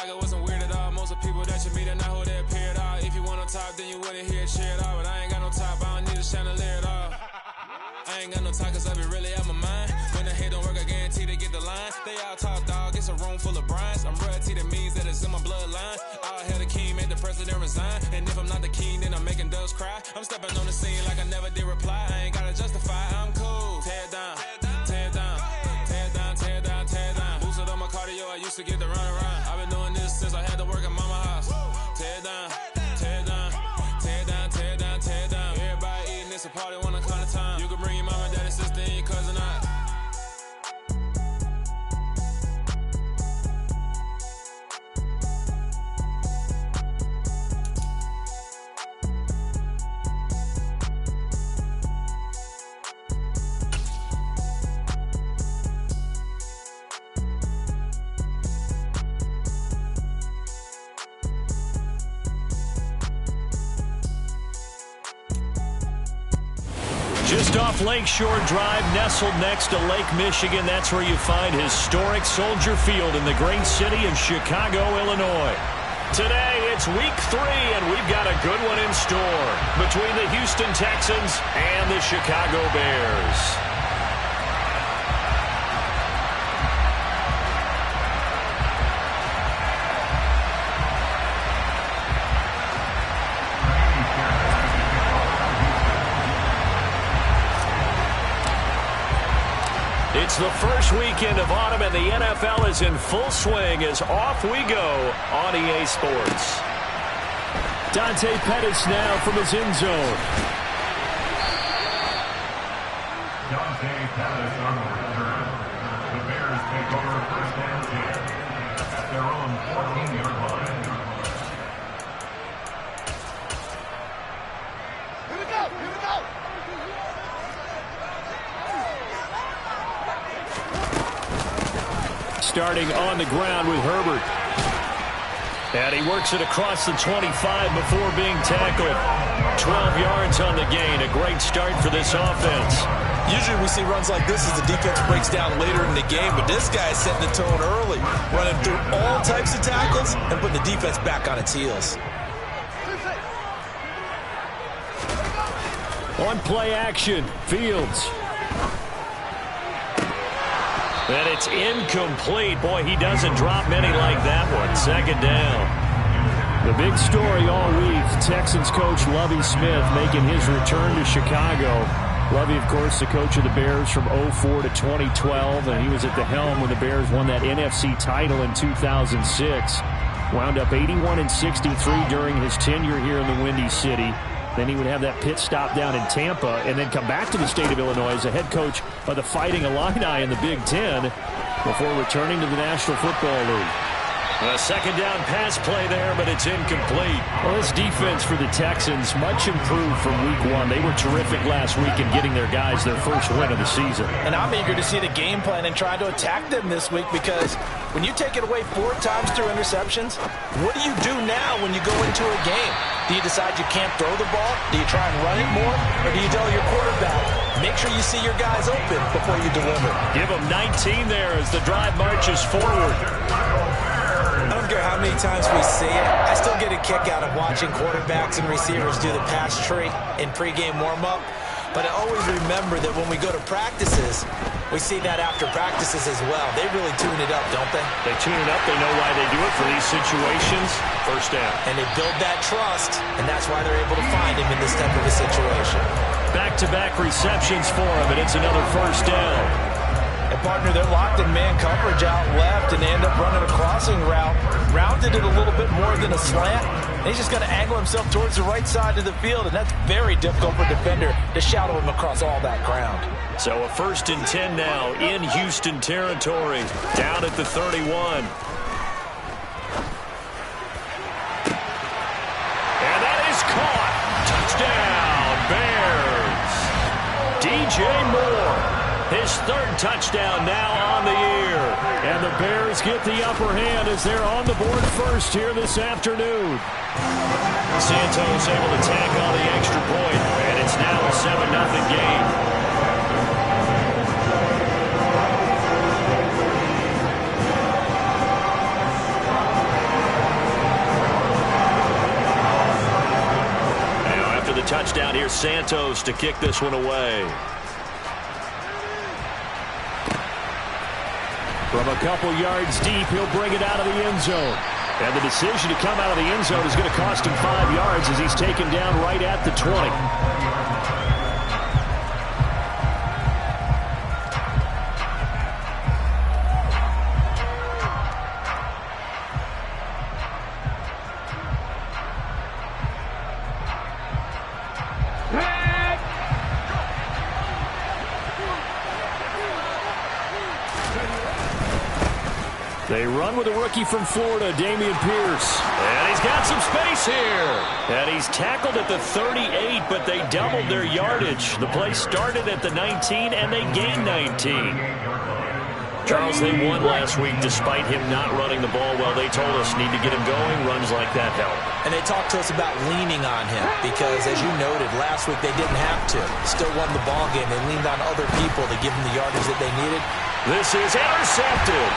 like it wasn't weird at all. Most of the people that you meet are not who they appear at all. If you want on top, then you wouldn't hear it cheer at all. But I ain't got no top, I don't need a chandelier at all. I ain't got no talk, cause I be really out my mind. When the hate don't work, I guarantee they get the line. They all talk, dog, it's a room full of brinds. I'm royalty, that means that it's in my bloodline. All hail the king, made the president resign. And if I'm not the king, then I'm making doves cry. I'm stepping on the scene like I never did reply. I ain't gotta justify, I'm cool. Tear it down, tear it down, tear it down, tear it down, tear it down. Boosted on my cardio, I used to get the run around. I've been doing this since I had to work at mama house. Tear it down, tear it down, tear it down, tear it down, tear it down. Everybody eating, it's a party, one kind of time. You can bring your mama, daddy, sister, and your cousin out. Just off Lakeshore Drive, nestled next to Lake Michigan. That's where you find historic Soldier Field in the great city of Chicago, Illinois. Today, it's week 3, and we've got a good one in store between the Houston Texans and the Chicago Bears. It's the first weekend of autumn, and the NFL is in full swing as off we go on EA Sports. Dante Pettis now from his end zone. Dante Pettis on the return. The Bears take over first and 10 at their own 14-yard line. Here we go! Here we go! Starting on the ground with Herbert. And he works it across the 25 before being tackled. 12 yards on the gain. A great start for this offense. Usually we see runs like this as the defense breaks down later in the game, but this guy is setting the tone early, running through all types of tackles and putting the defense back on its heels. On play action, Fields. And it's incomplete. Boy, he doesn't drop many like that one. Second down. The big story all week, Texans coach Lovie Smith making his return to Chicago. Lovie, of course, the coach of the Bears from 2004 to 2012, and he was at the helm when the Bears won that NFC title in 2006. Wound up 81-63 during his tenure here in the Windy City. Then he would have that pit stop down in Tampa and then come back to the state of Illinois as a head coach of the Fighting Illini in the Big Ten before returning to the National Football League. A second down pass play there, but it's incomplete. Well, this defense for the Texans, much improved from week 1. They were terrific last week in getting their guys their first win of the season. And I'm eager to see the game plan and try to attack them this week, because when you take it away 4 times through interceptions, what do you do now when you go into a game? Do you decide you can't throw the ball? Do you try and run it more? Or do you tell your quarterback, make sure you see your guys open before you deliver? Give them 19 there as the drive marches forward. I don't care how many times we see it, I still get a kick out of watching quarterbacks and receivers do the pass tree in pregame warm-up. But I always remember that when we go to practices, we see that after practices as well. They really tune it up, don't they? They tune it up. They know why they do it for these situations. First down. And they build that trust, and that's why they're able to find him in this type of a situation. Back-to-back receptions for him, and it's another first down. And, partner, they're locked in man coverage out left, and they end up running a crossing route. Rounded it a little bit more than a slant. And he's just going to angle himself towards the right side of the field, and that's very difficult for a defender to shadow him across all that ground. So a 1st and 10 now in Houston territory, down at the 31. And that is caught. Touchdown, Bears. DJ Moore. His 3rd touchdown now on the year. And the Bears get the upper hand as they're on the board first here this afternoon. Santos able to tack on the extra point, and it's now a 7-0 game. touchdown. Here's Santos to kick this one away. From a couple yards deep, he'll bring it out of the end zone. And the decision to come out of the end zone is going to cost him 5 yards as he's taken down right at the 20. They run with a rookie from Florida, Dameon Pierce. And he's got some space here. And he's tackled at the 38, but they doubled their yardage. The play started at the 19, and they gained 19. Charles, they won last week despite him not running the ball well. They told us need to get him going. Runs like that help. And they talked to us about leaning on him because, as you noted, last week they didn't have to. Still won the ball game. They leaned on other people to give them the yardage that they needed. This is intercepted.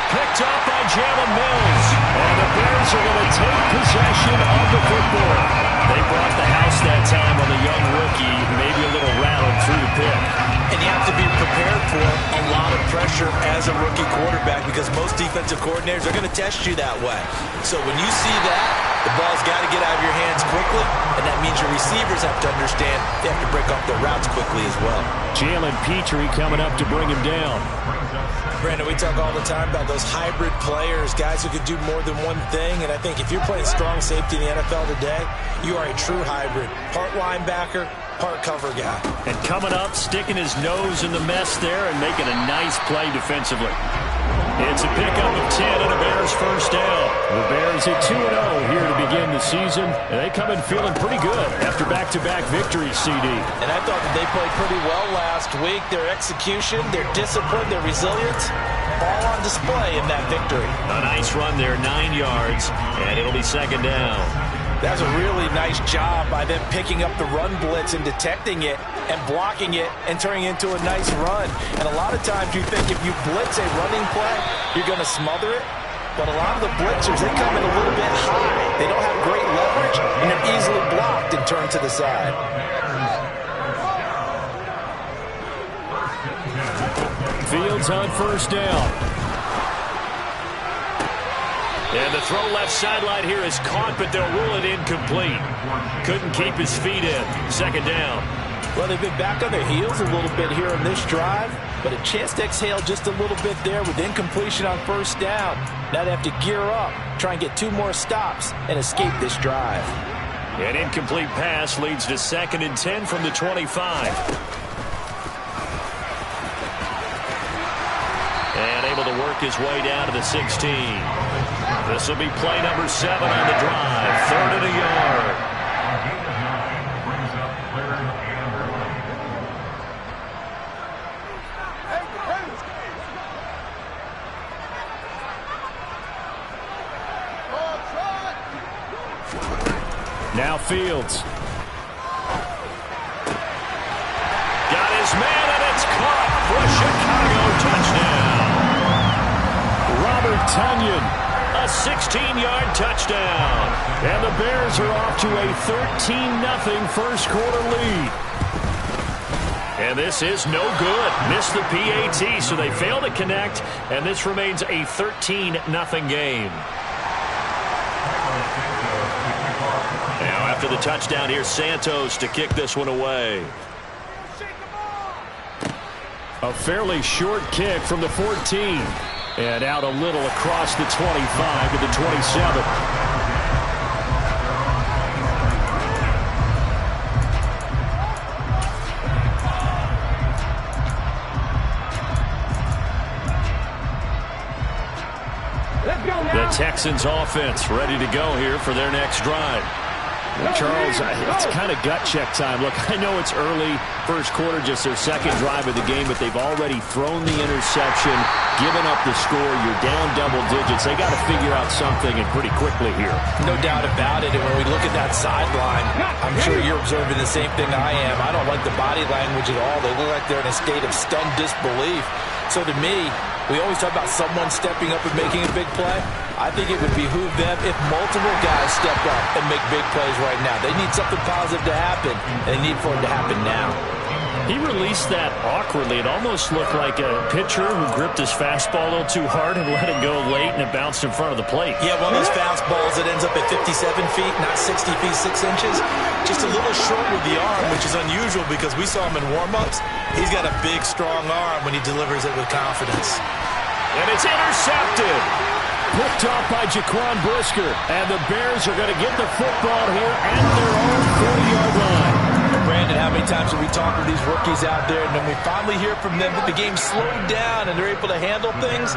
Picked up by Jalen Mills. And the Bears are going to take possession of the football. They brought the house that time on the young rookie, maybe a little rattled through the pick. And you have to be prepared for a lot of pressure as a rookie quarterback because most defensive coordinators are going to test you that way. So when you see that, the ball's got to get out of your hands quickly, and that means your receivers have to understand they have to break off their routes quickly as well. Jalen Petrie coming up to bring him down. Brandon, we talk all the time about those hybrid players, guys who could do more than one thing, and I think if you're playing strong safety in the NFL today, you are a true hybrid. Part linebacker, part cover guy. And coming up, sticking his nose in the mess there and making a nice play defensively. It's a pickup of 10 and a Bears first down. The Bears at 2-0 here to begin the season, and they come in feeling pretty good after back-to-back victories, CD. And I thought that they played pretty well last week. Their execution, their discipline, their resilience, all on display in that victory. A nice run there, 9 yards, and it'll be second down. That's a really nice job by them picking up the run blitz and detecting it and blocking it and turning it into a nice run. And a lot of times you think if you blitz a running play, you're going to smother it. But a lot of the blitzers, they come in a little bit high. They don't have great leverage, and they're easily blocked and turned to the side. Fields on first down. And the throw left sideline here is caught, but they'll rule it incomplete. Couldn't keep his feet in. Second down. Well, they've been back on their heels a little bit here on this drive, but a chance to exhale just a little bit there with incompletion on first down. Now they have to gear up, try and get 2 more stops, and escape this drive. An incomplete pass leads to 2nd and 10 from the 25. And able to work his way down to the 16. This will be play number 7 on the drive. 3rd and a yard. Now Fields. Got his man, and it's caught for a Chicago touchdown. Robert Tonyan. A 16-yard touchdown. And the Bears are off to a 13-0 first quarter lead. And this is no good. Missed the PAT, so they fail to connect, and this remains a 13-0 game. Now after the touchdown, here's Santos to kick this one away. A fairly short kick from the 14. And out a little across the 25 to the 27. The Texans offense ready to go here for their next drive. Charles, it's kind of gut check time. Look, I know it's early, first quarter, just their second drive of the game, but they've already thrown the interception, given up the score. You're down double digits. They got to figure out something, and pretty quickly here. No doubt about it. And when we look at that sideline, I'm sure you're observing the same thing I am. I don't like the body language at all. They look like they're in a state of stunned disbelief. So to me, we always talk about someone stepping up and making a big play. I think it would behoove them if multiple guys step up and make big plays right now. They need something positive to happen, and they need for it to happen now. He released that awkwardly. It almost looked like a pitcher who gripped his fastball a little too hard and let it go late, and it bounced in front of the plate. Yeah, one of those fastballs that ends up at 57 feet, not 60 feet, 6 inches. Just a little short with the arm, which is unusual because we saw him in warm-ups. He's got a big, strong arm when he delivers it with confidence. And it's intercepted. Picked off by Jaquan Brisker. And the Bears are going to get the football here at their own 40-yard line. Brandon, how many times have we talked to these rookies out there, and then we finally hear from them that the game slowed down and they're able to handle things?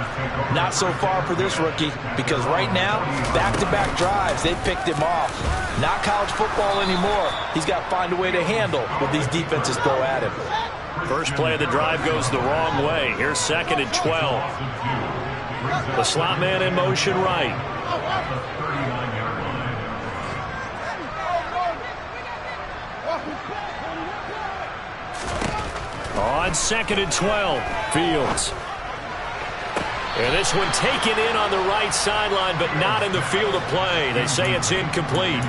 Not so far for this rookie, because right now, back-to-back drives, they picked him off. Not college football anymore. He's got to find a way to handle what these defenses throw at him. First play of the drive goes the wrong way. Here's 2nd and 12. The slot man in motion right. On 2nd and 12, Fields. And this one taken in on the right sideline, but not in the field of play. They say it's incomplete.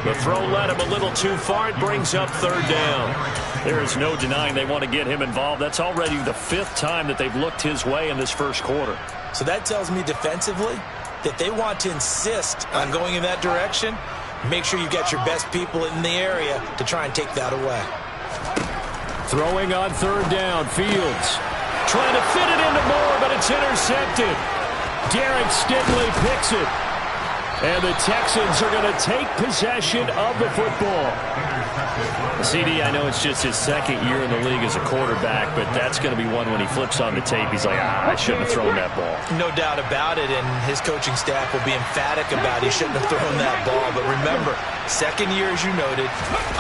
The throw led him a little too far. It brings up 3rd down. There is no denying they want to get him involved. That's already the 5th time that they've looked his way in this first quarter. So that tells me defensively that they want to insist on going in that direction. Make sure you get your best people in the area to try and take that away. Throwing on 3rd down, Fields. Trying to fit it into Moore, but it's intercepted. Derek Stingley picks it. And the Texans are going to take possession of the football. CD, I know it's just his 2nd year in the league as a quarterback, but that's going to be one when he flips on the tape. He's like, I shouldn't have thrown that ball. No doubt about it, and his coaching staff will be emphatic about he shouldn't have thrown that ball. But remember, 2nd year, as you noted,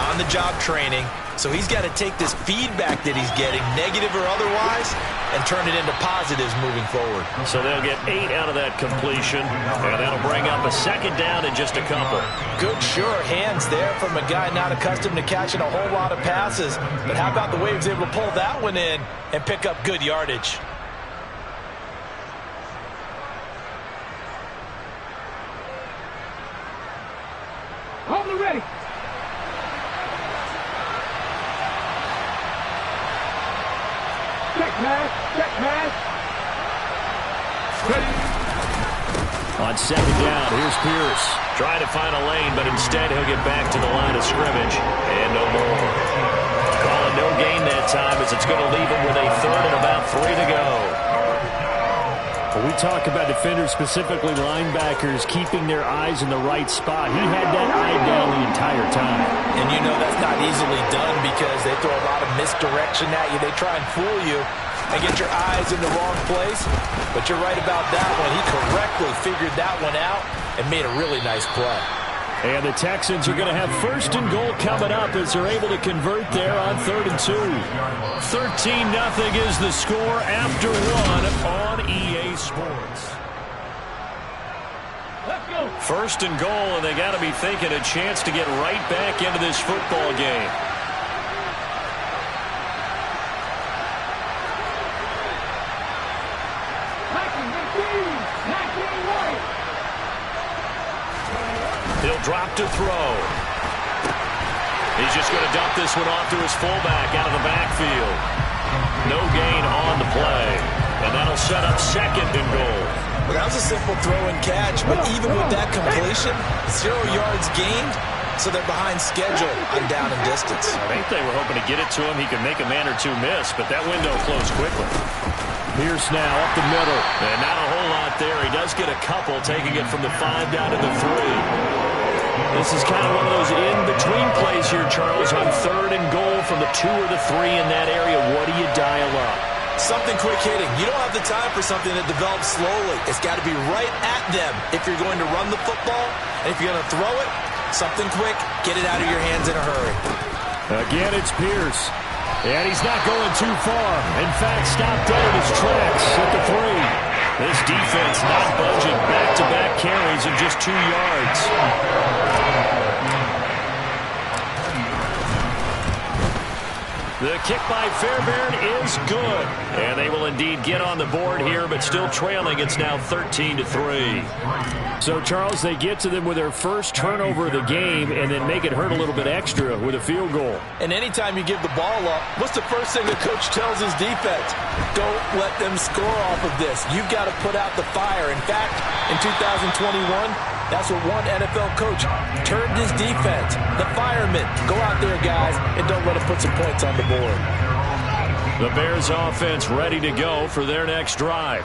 on-the-job training. So he's got to take this feedback that he's getting, negative or otherwise, and turn it into positives moving forward. So they'll get 8 out of that completion, and that'll bring up a 2nd down and just a couple. Good, sure hands there from a guy not accustomed to catching a whole lot of passes. But how about the way he was able to pull that one in and pick up good yardage? Hold it ready. Check pass. Check pass. Ready. On 2nd down, here's Pierce. Trying to find a lane, but instead he'll get back to the line of scrimmage. And no more. Calling no gain that time as it's going to leave him with a 3rd and about 3 to go. When we talk about defenders, specifically linebackers, keeping their eyes in the right spot, he had that eye down the entire time. And you know that's not easily done because they throw a lot of misdirection at you. They try and fool you and get your eyes in the wrong place. But you're right about that one. He correctly figured that one out and made a really nice play. And the Texans are going to have 1st and goal coming up as they're able to convert there on 3rd and 2. 13-0 is the score after 1 on EA Sports. Let's go. 1st and goal, and they got to be thinking a chance to get right back into this football game. He'll drop to throw. He's just going to dump this one off to his fullback out of the backfield. No gain on the play. And that'll set up 2nd and goal. Well, that was a simple throw and catch, but even with that completion, 0 yards gained, so they're behind schedule on down and distance. I think they were hoping to get it to him. He could make a man or two miss, but that window closed quickly. Pierce now up the middle. And not a whole lot there. He does get a couple, taking it from the 5 down to the 3. This is kind of one of those in-between plays here, Charles, on 3rd and goal from the 2 or the 3 in that area. What do you dial up? Something quick hitting. You don't have the time for something that develops slowly. It's got to be right at them if you're going to run the football. And if you're going to throw it, something quick, get it out of your hands in a hurry. Again, it's Pierce. And he's not going too far. In fact, stopped dead in his tracks at the 3. This defense not budging. Back-to-back carries in just 2 yards. The kick by Fairbairn is good. And they will indeed get on the board here, but still trailing. It's now 13-3. So, Charles, they get to them with their first turnover of the game and then make it hurt a little bit extra with a field goal. And anytime you give the ball up, what's the first thing the coach tells his defense? Don't let them score off of this. You've got to put out the fire. In fact, in 2021, that's what one NFL coach turned his defense. The firemen. Go out there, guys, and don't let them put some points on the board. The Bears offense ready to go for their next drive.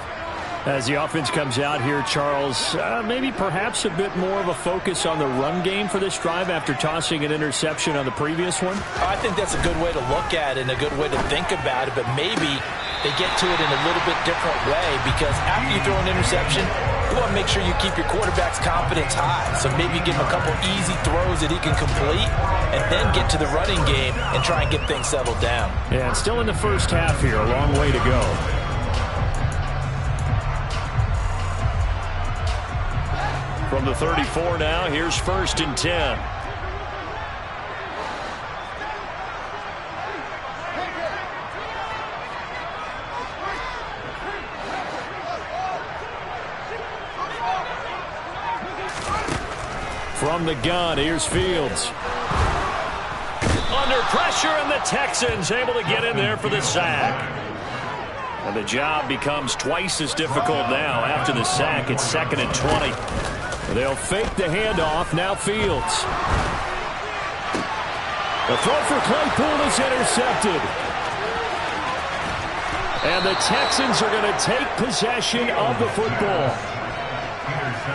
As the offense comes out here, Charles, maybe perhaps a bit more of a focus on the run game for this drive after tossing an interception on the previous one? I think that's a good way to look at it and a good way to think about it, but maybe they get to it in a little bit different way because after you throw an interception, you want to make sure you keep your quarterback's confidence high. So maybe give him a couple easy throws that he can complete and then get to the running game and try and get things settled down. Yeah, it's still in the first half here. A long way to go. From the 34 now, here's 1st and 10. From the gun, here's Fields. Under pressure, and the Texans able to get in there for the sack. And the job becomes twice as difficult now. After the sack, it's 2nd and 20. They'll fake the handoff. Now Fields. The throw for Claypool is intercepted. And the Texans are going to take possession of the football.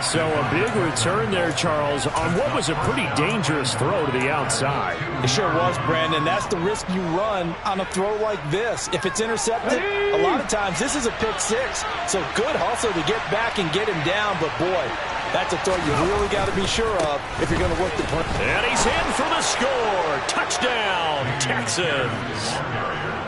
So a big return there, Charles, on what was a pretty dangerous throw to the outside. It sure was, Brandon. That's the risk you run on a throw like this. If it's intercepted, a lot of times this is a pick six. So good hustle to get back and get him down. But, boy, that's a throw you really got to be sure of if you're going to work the punt. And he's in for the score. Touchdown, Texans.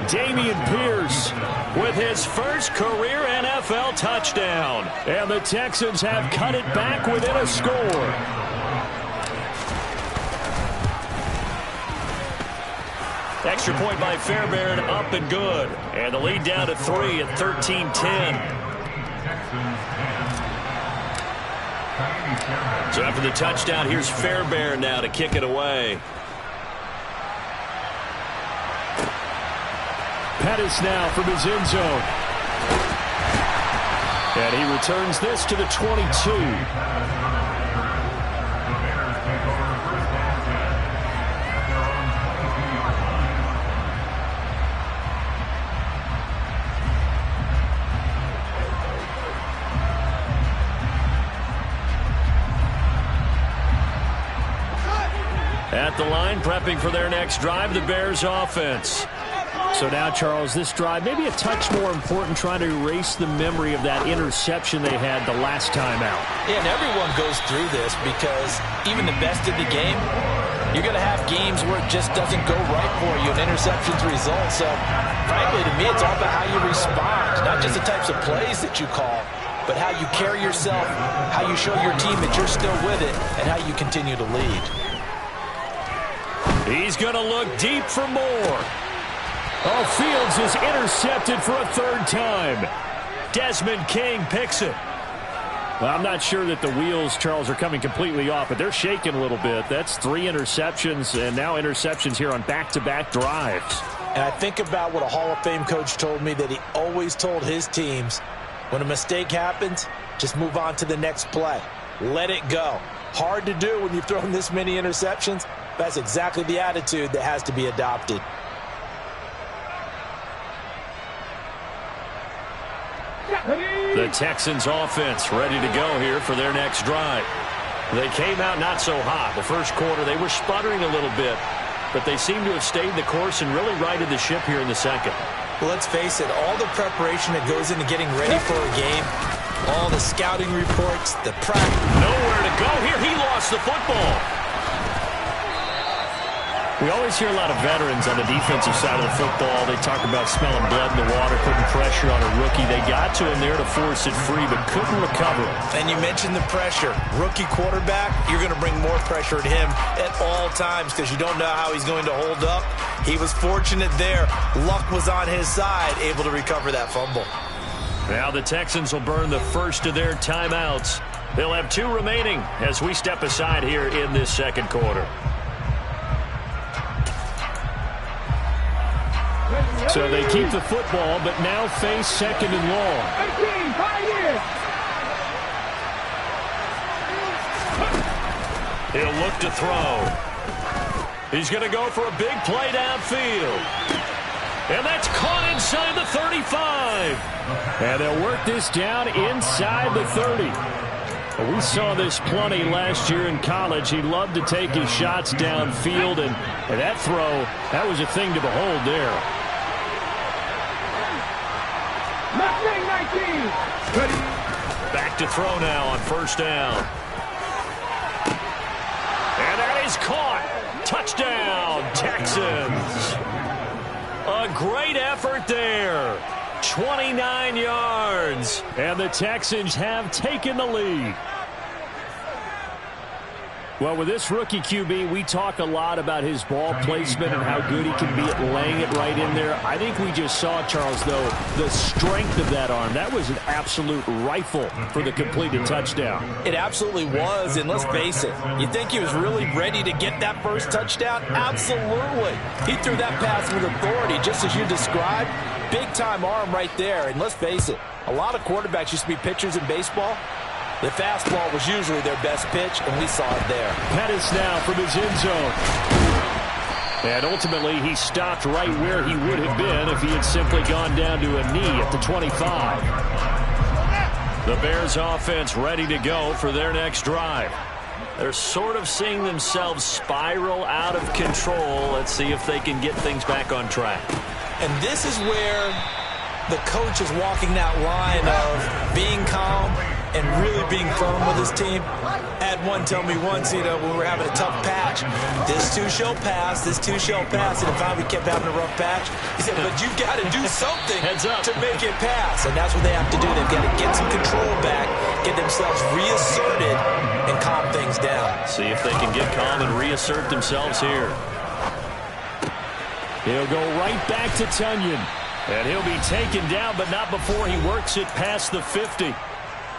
Dameon Pierce with his first career NFL touchdown. And the Texans have cut it back within a score. Extra point by Fairbairn, up and good. And the lead down to 3 at 13-10. So after the touchdown, here's Fairbairn now to kick it away. Pettis now from his end zone. And he returns this to the 22. At the line, prepping for their next drive, the Bears offense. So now, Charles, this drive maybe a touch more important, trying to erase the memory of that interception they had the last time out. Yeah, and everyone goes through this because even the best in the game, you're going to have games where it just doesn't go right for you, and interceptions result. So, frankly, to me, it's all about how you respond, not just the types of plays that you call, but how you carry yourself, how you show your team that you're still with it, and how you continue to lead. He's going to look deep for more. Oh, Fields is intercepted for a third time. Desmond King picks it. Well, I'm not sure that the wheels, Charles, are coming completely off, but they're shaking a little bit. That's 3 interceptions, and now interceptions here on back-to-back drives. And I think about what a Hall of Fame coach told me that he always told his teams, when a mistake happens, just move on to the next play. Let it go. Hard to do when you've thrown this many interceptions. That's exactly the attitude that has to be adopted. The Texans offense ready to go here for their next drive. They came out not so hot. The first quarter, they were sputtering a little bit, but they seem to have stayed the course and really righted the ship here in the second. Well, let's face it, all the preparation that goes into getting ready for a game, all the scouting reports, the practice. Nowhere to go here. He lost the football. We always hear a lot of veterans on the defensive side of the football. They talk about smelling blood in the water, putting pressure on a rookie. They got to him there to force it free, but couldn't recover. And you mentioned the pressure. Rookie quarterback, you're going to bring more pressure at him at all times because you don't know how he's going to hold up. He was fortunate there. Luck was on his side, able to recover that fumble. Now the Texans will burn the first of their timeouts. They'll have 2 remaining as we step aside here in this second quarter. So they keep the football, but now face second and long. 18, 5 years. He'll look to throw. He's going to go for a big play downfield. And that's caught inside the 35. And they'll work this down inside the 30. We saw this plenty last year in college. He loved to take his shots downfield, and that throw, that was a thing to behold there. 19. Ready. Back to throw now on first down. And that is caught. Touchdown, Texans. A great effort there. 29 yards. And the Texans have taken the lead. Well, with this rookie QB, we talk a lot about his ball placement and how good he can be at laying it right in there. I think we just saw, Charles, though, the strength of that arm. That was an absolute rifle for the completed touchdown. It absolutely was, and let's face it, you think he was really ready to get that first touchdown? Absolutely. He threw that pass with authority, just as you described. Big-time arm right there, and let's face it, a lot of quarterbacks used to be pitchers in baseball. The fastball was usually their best pitch, and we saw it there. Pettis now from his end zone. And ultimately, he stopped right where he would have been if he had simply gone down to a knee at the 25. The Bears offense ready to go for their next drive. They're sort of seeing themselves spiral out of control. Let's see if they can get things back on track. And this is where the coach is walking that line of being calm and really being firm with his team. I had one tell me once, when we were having a tough patch, this too shall pass, this too shall pass, and finally we kept having a rough patch. He said, but you've got to do something to make it pass, and that's what they have to do. They've got to get some control back, get themselves reasserted, and calm things down. See if they can get calm and reassert themselves here. He'll go right back to Tunyon, and he'll be taken down, but not before he works it past the 50.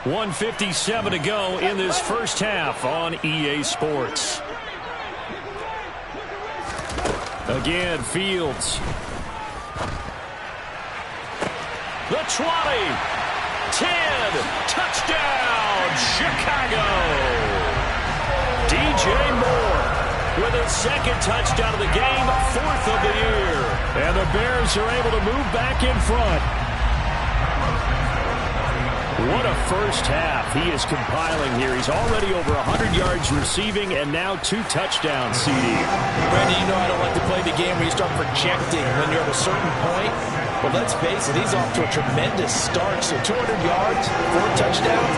1:57 to go in this first half on EA Sports. Again, Fields. The 20. 10. Touchdown, Chicago. DJ Moore with his second touchdown of the game, 4th of the year. And the Bears are able to move back in front. What a first half he is compiling here. He's already over 100 yards receiving and now 2 touchdowns, CD. Brandon, you know I don't like to play the game where you start projecting when you're at a certain point. But let's face it, he's off to a tremendous start. So 200 yards, 4 touchdowns.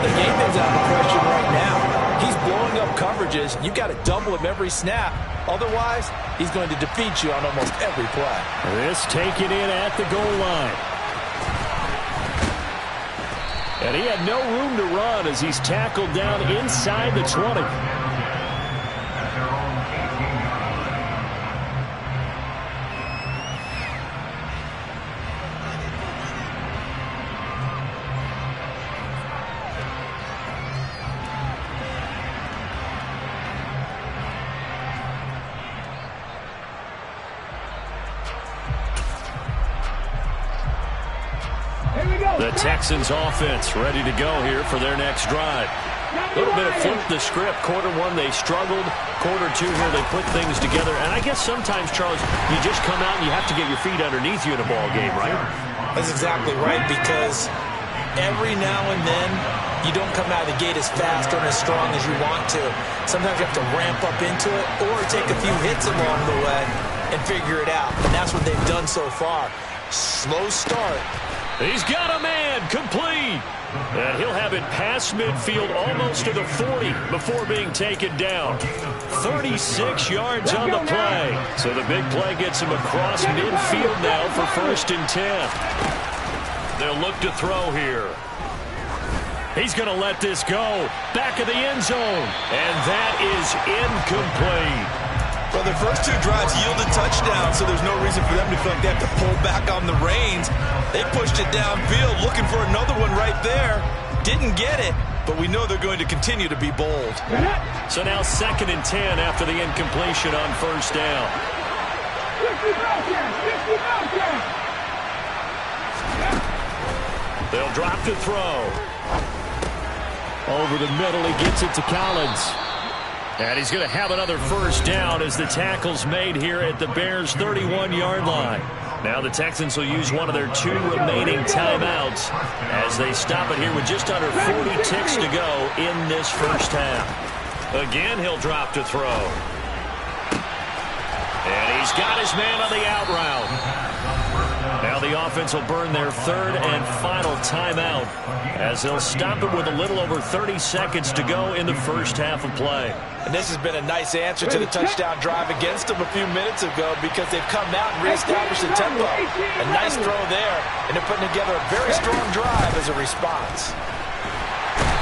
The game is out of question right now. He's blowing up coverages. You've got to double him every snap. Otherwise, he's going to defeat you on almost every play. This taken in at the goal line. And he had no room to run as he's tackled down inside the 20. The Texans offense ready to go here for their next drive. A little bit of flip the script. Quarter 1, they struggled. Quarter 2 here, they put things together. And I guess sometimes, Charles, you just come out and you have to get your feet underneath you in a ball game, right? That's exactly right, because every now and then you don't come out of the gate as fast or as strong as you want to. Sometimes you have to ramp up into it or take a few hits along the way and figure it out. And that's what they've done so far. Slow start. He's got a man, complete. And he'll have it past midfield almost to the 40 before being taken down. 36 yards on the play. So the big play gets him across midfield now for 1st and 10. They'll look to throw here. He's going to let this go. Back of the end zone. And that is incomplete. Well, their first 2 drives yielded touchdowns, so there's no reason for them to feel like they have to pull back on the reins. They pushed it downfield, looking for another one right there. Didn't get it, but we know they're going to continue to be bold. So now 2nd and 10 after the incompletion on 1st down. They'll drop to throw. Over the middle, he gets it to Collins. And he's going to have another 1st down as the tackle's made here at the Bears' 31-yard line. Now the Texans will use one of their 2 remaining timeouts as they stop it here with just under 40 ticks to go in this 1st half. Again, he'll drop to throw. And he's got his man on the out route. Now the offense will burn their 3rd and final timeout as they'll stop it with a little over 30 seconds to go in the 1st half of play. And this has been a nice answer to the touchdown drive against them a few minutes ago because they've come out and reestablished the tempo. A nice throw there, and they're putting together a very strong drive as a response.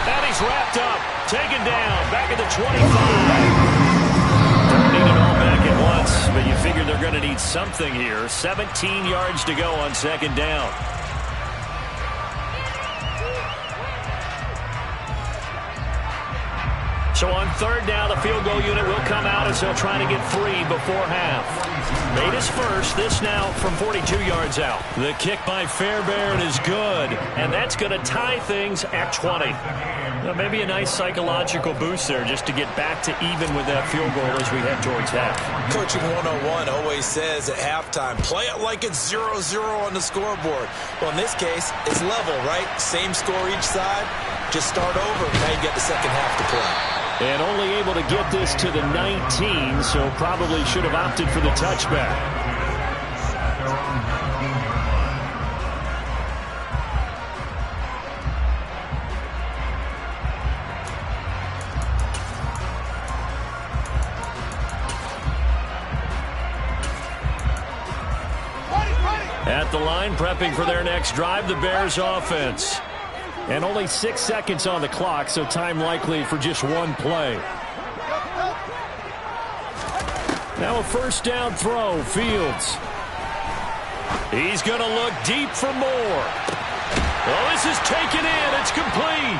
And he's wrapped up, taken down, back at the 25. Don't need it all back at once, but you figure they're going to need something here. 17 yards to go on 2nd down. So on 3rd down, the field goal unit will come out as they'll try to get 3 before half. Made his first, this now from 42 yards out. The kick by Fairbairn is good, and that's going to tie things at 20. Now, maybe a nice psychological boost there just to get back to even with that field goal as we head towards half. Coaching 101 always says at halftime, play it like it's 0-0 on the scoreboard. Well, in this case, it's level, right? Same score each side. Just start over, now you get the 2nd half to play. And only able to get this to the 19, so probably should have opted for the touchback. At the line, prepping for their next drive, the Bears offense. And only 6 seconds on the clock, so time likely for just 1 play. Now a 1st down throw, Fields. He's going to look deep for more. Well, this is taken in. It's complete.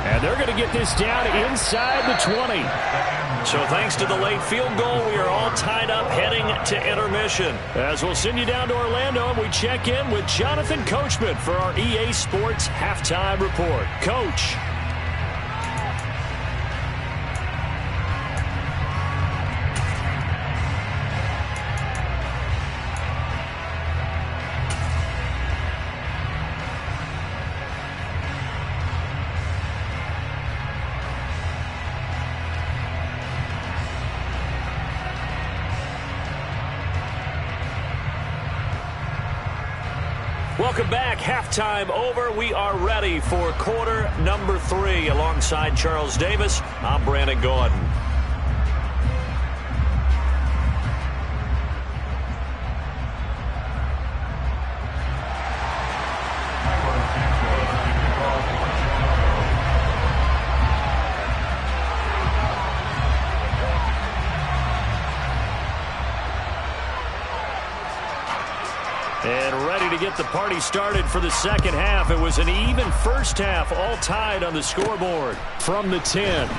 And they're going to get this down inside the 20. So thanks to the late field goal, we are all tied up heading to intermission. As we'll send you down to Orlando, and we check in with Jonathan Coachman for our EA Sports Halftime Report. Coach. Welcome back. Halftime over. We are ready for quarter number 3. Alongside Charles Davis, I'm Brandon Gordon. And ready to get the party started for the 2nd half. It was an even 1st half, all tied on the scoreboard from the 10.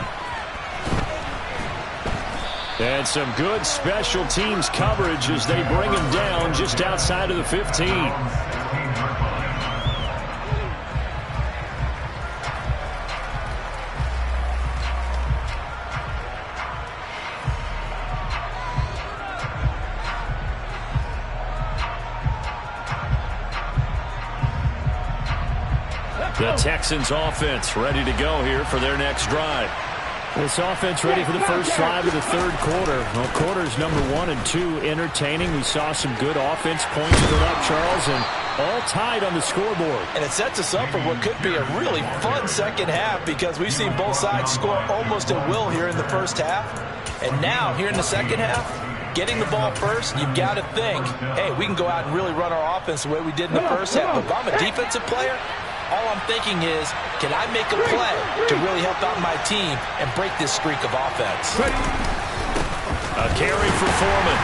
And some good special teams coverage as they bring him down just outside of the 15. The Texans offense ready to go here for their next drive. This offense ready for the first drive of the third quarter. Well, quarters number 1 and 2 entertaining. We saw some good offense points put up, Charles, and all tied on the scoreboard. And it sets us up for what could be a really fun second half because we've seen both sides score almost at will here in the first half. And now, here in the second half, getting the ball first, you've got to think, hey, we can go out and really run our offense the way we did in the first half. But if I'm a defensive player, all I'm thinking is, can I make a play to really help out my team and break this streak of offense? A carry for Foreman.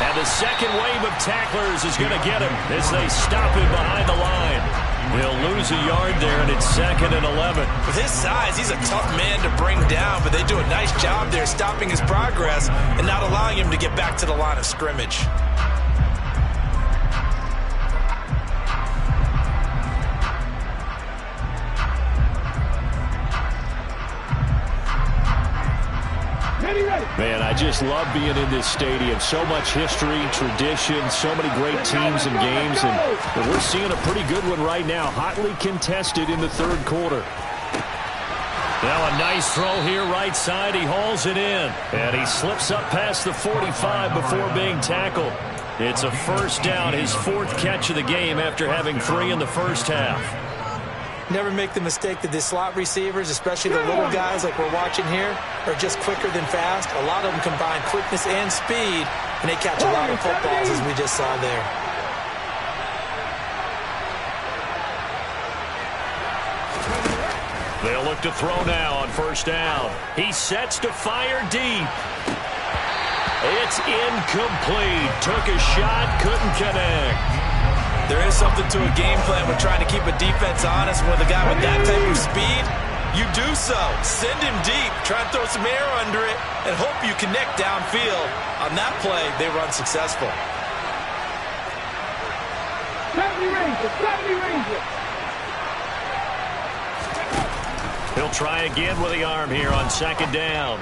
And the second wave of tacklers is going to get him as they stop him behind the line. He'll lose a yard there, and it's 2nd and 11. With his size, he's a tough man to bring down, but they do a nice job there stopping his progress and not allowing him to get back to the line of scrimmage. Man, I just love being in this stadium. So much history, tradition, so many great teams and games, and we're seeing a pretty good one right now, hotly contested in the third quarter. Now a nice throw here right side. He hauls it in, and he slips up past the 45 before being tackled. It's a first down, his 4th catch of the game after having 3 in the first half. Never make the mistake that the slot receivers, especially the little guys like we're watching here, are just quicker than fast. A lot of them combine quickness and speed, and they catch a lot of footballs, as we just saw there. They'll look to throw now on first down. He sets to fire deep. It's incomplete. Took a shot, couldn't connect. There is something to a game plan with trying to keep a defense honest. With a guy with that type of speed, you do so. Send him deep, try and throw some air under it, and hope you connect downfield. On that play, they run successful. 70 Rangers, 70 Rangers. He'll try again with the arm here on 2nd down.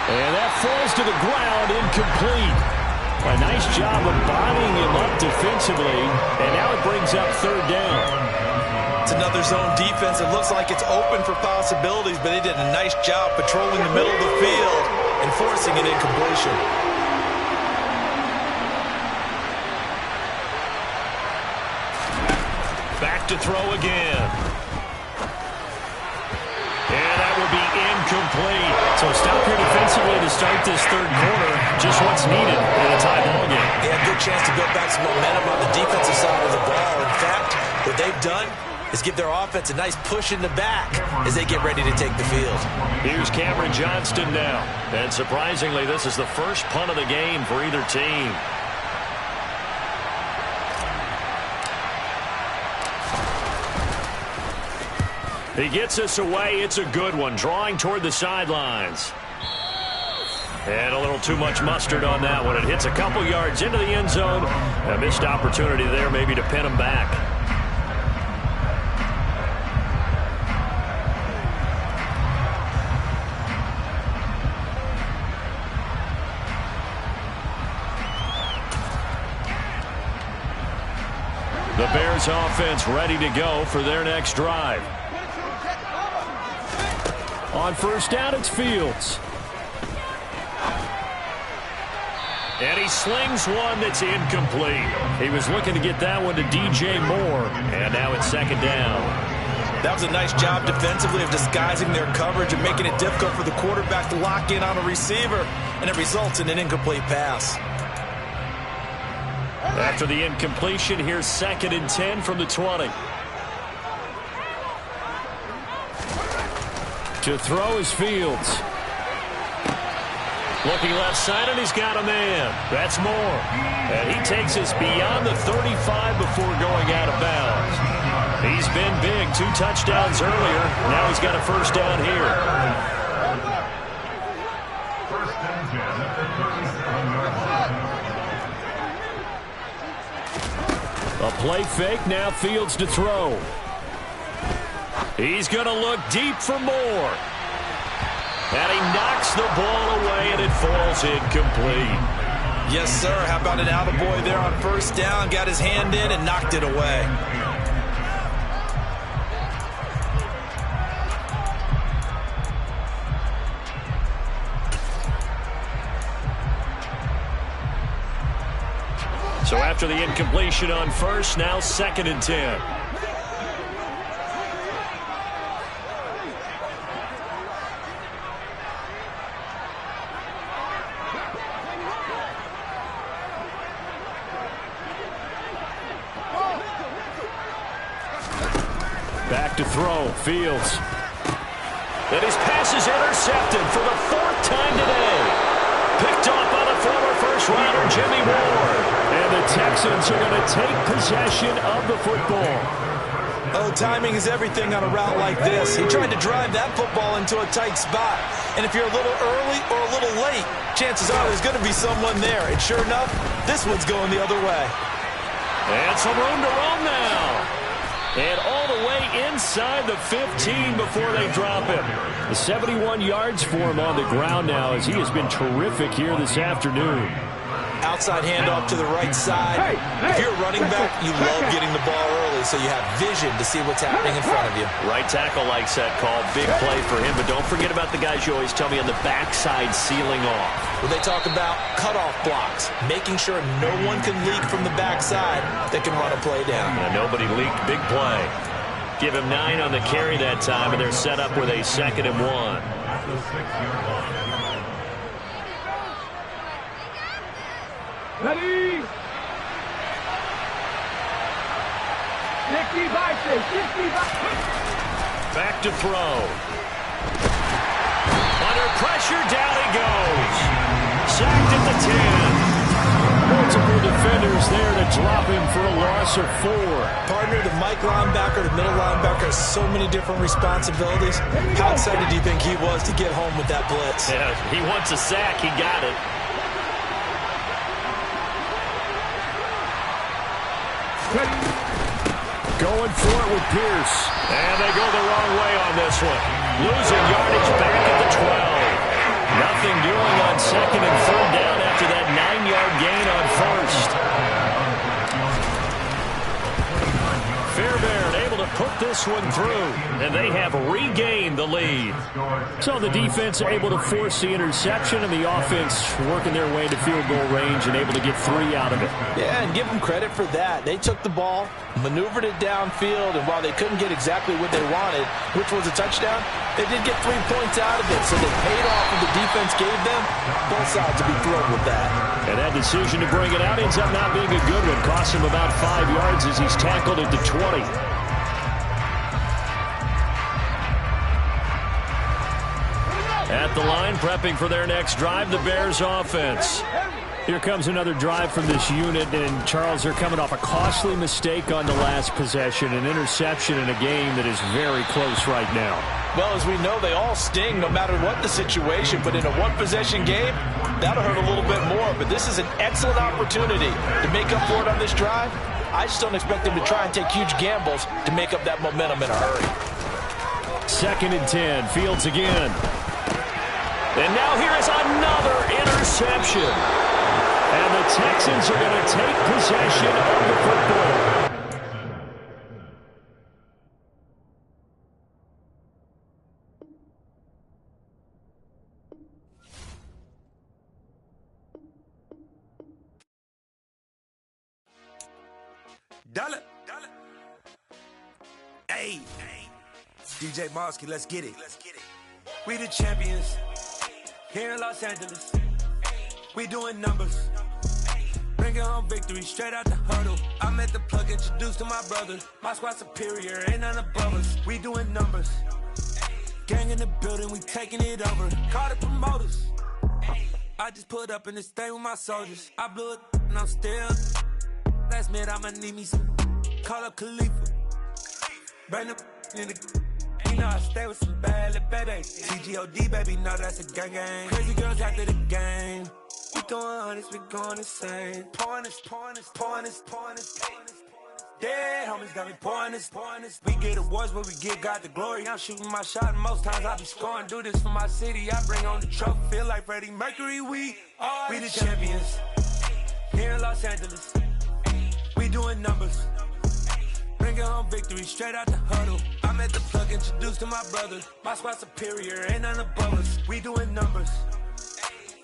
And that falls to the ground, incomplete. A nice job of bodying him up defensively, and now it brings up 3rd down. It's another zone defense. It looks like it's open for possibilities, but they did a nice job patrolling the middle of the field and forcing an incompletion. Back to throw again. And that will be incomplete. So stop here defensively to start this third quarter. Just what's needed in a tie ball game. They have a good chance to build back some momentum on the defensive side of the ball. In fact, what they've done is give their offense a nice push in the back as they get ready to take the field. Here's Cameron Johnston now. And surprisingly, this is the first punt of the game for either team. He gets us away. It's a good one. Drawing toward the sidelines. And a little too much mustard on that one. It hits a couple yards into the end zone. A missed opportunity there maybe to pin him back. The Bears offense ready to go for their next drive. On first down, it's Fields. And he slings one that's incomplete. He was looking to get that one to DJ Moore. And now it's 2nd down. That was a nice job defensively of disguising their coverage and making it difficult for the quarterback to lock in on a receiver. And it results in an incomplete pass. After the incompletion, here's 2nd and 10 from the 20. To throw is Fields. Looking left side, and he's got a man. That's Moore. And he takes us beyond the 35 before going out of bounds. He's been big. 2 touchdowns earlier. Now he's got a first down here. First and 10 at the 37-yard line. A play fake. Now Fields to throw. He's going to look deep for Moore. And he knocks the ball away, and it falls incomplete. Yes, sir. How about an attaboy there on first down? Got his hand in and knocked it away. So after the incompletion on first, now 2nd and 10. Back to throw, Fields. And his pass is intercepted for the 4th time today. Picked off by the former first-rounder Jimmy Ward. And the Texans are going to take possession of the football. Oh, timing is everything on a route like this. He tried to drive that football into a tight spot. And if you're a little early or a little late, chances are there's going to be someone there. And sure enough, this one's going the other way. And some room to roam now. And all the way inside the 15 before they drop him. The 71 yards for him on the ground now as he has been terrific here this afternoon. Outside handoff to the right side. If you're a running back, you love getting the ball early so you have vision to see what's happening in front of you. Right tackle likes that call. Big play for him, but don't forget about the guys you always tell me on the backside sealing off. Well, they talk about cutoff blocks, making sure no one can leak from the backside that can run a play down. Yeah, nobody leaked. Big play. Give him 9 on the carry that time, and they're set up with a 2nd and 1. Ready? 65, 65. Back to throw. Under pressure, down he goes. Sacked at the 10. Multiple defenders there to drop him for a loss of 4. Partner, the Mike linebacker, the middle linebacker has so many different responsibilities. How excited do you think he was to get home with that blitz? Yeah, he wants a sack. He got it. Going for it with Pierce. And they go the wrong way on this one. Losing yardage back at the 12. Nothing doing on 2nd and 3rd down after that 9-yard gain on 1st. Fairbairn able to put this one through, and they have regained the lead. So the defense able to force the interception, and the offense working their way to field goal range and able to get 3 out of it. Yeah, and give them credit for that. They took the ball, maneuvered it downfield, and while they couldn't get exactly what they wanted, which was a touchdown, they did get 3 points out of it, so they paid off what the defense gave them. Both sides to be thrilled with that. And that decision to bring it out ends up not being a good one. Cost him about 5 yards as he's tackled at the 20. At the line, prepping for their next drive, the Bears offense. Here comes another drive from this unit, and Charles, they're coming off a costly mistake on the last possession, an interception in a game that is very close right now. Well, as we know, they all sting no matter what the situation, but in a one-possession game, that'll hurt a little bit more. But this is an excellent opportunity to make up for it on this drive. I just don't expect them to try and take huge gambles to make up that momentum in a hurry. 2nd and 10, Fields again. And now here is another interception. And the Texans are going to take possession of the football. Dollar. Hey. DJ Mosky, let's get it. We the champions here in Los Angeles. We doing numbers. Bringing home victory straight out the huddle. I met the plug, introduced to my brother. My squad superior, ain't none above us. We doing numbers. Gang in the building, we taking it over. Call the promoters. I just put up in this thing with my soldiers. I blew it and I'm still. Last minute I'ma need me some. Call up Khalifa. Bring the in the. You know I stay with some bad little baby. TGOD baby, no that's a gang gang. Crazy girls after the game. We throwing hundreds, we going insane. Pouring this. Dead homies got me pouring this. We get awards, but we give God the glory. I'm shooting my shot, and most times I be scoring. Do this for my city, I bring on the trophy. Feel like Freddie Mercury, we the champions here in Los Angeles. We doing numbers. Bringing home victory straight out the huddle. I met the plug, introduced to my brother. My squad superior, ain't none above us. We doing numbers.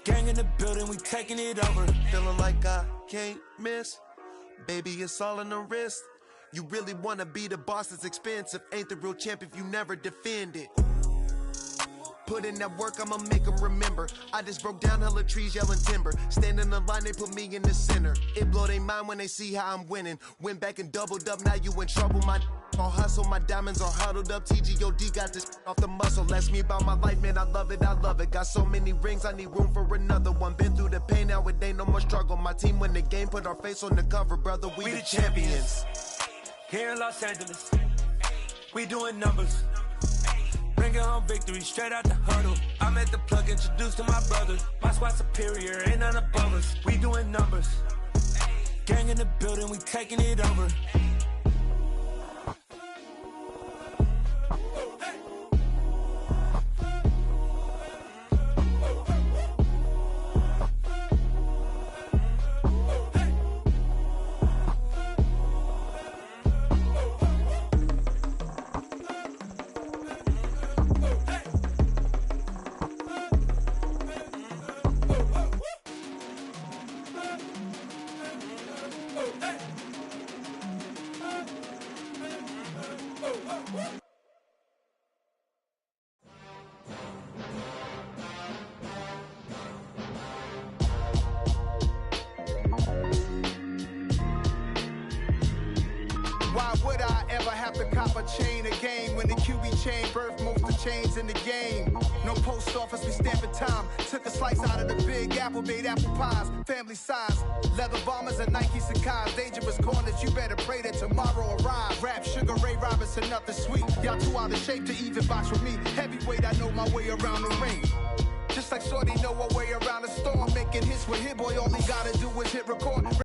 Gang in the building, we taking it over. Feeling like I can't miss. Baby, it's all in the wrist. You really wanna be the boss, it's expensive. Ain't the real champ if you never defend it. Put in that work, I'ma make them remember. I just broke down hella trees, yelling timber. Stand in the line, they put me in the center. It blow their mind when they see how I'm winning. Went back and doubled up, now you in trouble. My all hustle, my diamonds are huddled up. TGOD got this off the muscle. That's me about my life, man, I love it, I love it. Got so many rings, I need room for another one. Been through the pain, now it ain't no more struggle. My team win the game, put our face on the cover. Brother, we the champions. Here in Los Angeles, we doing numbers. Bringing home victory straight out the huddle. I'm at the plug, introduced to my brothers. My squad superior, ain't none above us. We doing numbers. Gang in the building, we taking it over. Why would I ever have to cop a chain again when the QB chain birthed most of the chains in the game? No post office, we stamping time. Took a slice out of the big apple, made apple pies, family size. Leather bombers and Nike Sacai's. Dangerous corners, you better pray that tomorrow arrives. Rap, Sugar Ray Robinson, nothing sweet. Y'all too out of shape to even box with me. Heavyweight, I know my way around the ring. Just like Shorty know her way around the storm. Making hits with Hit Boy, all he gotta do is hit record.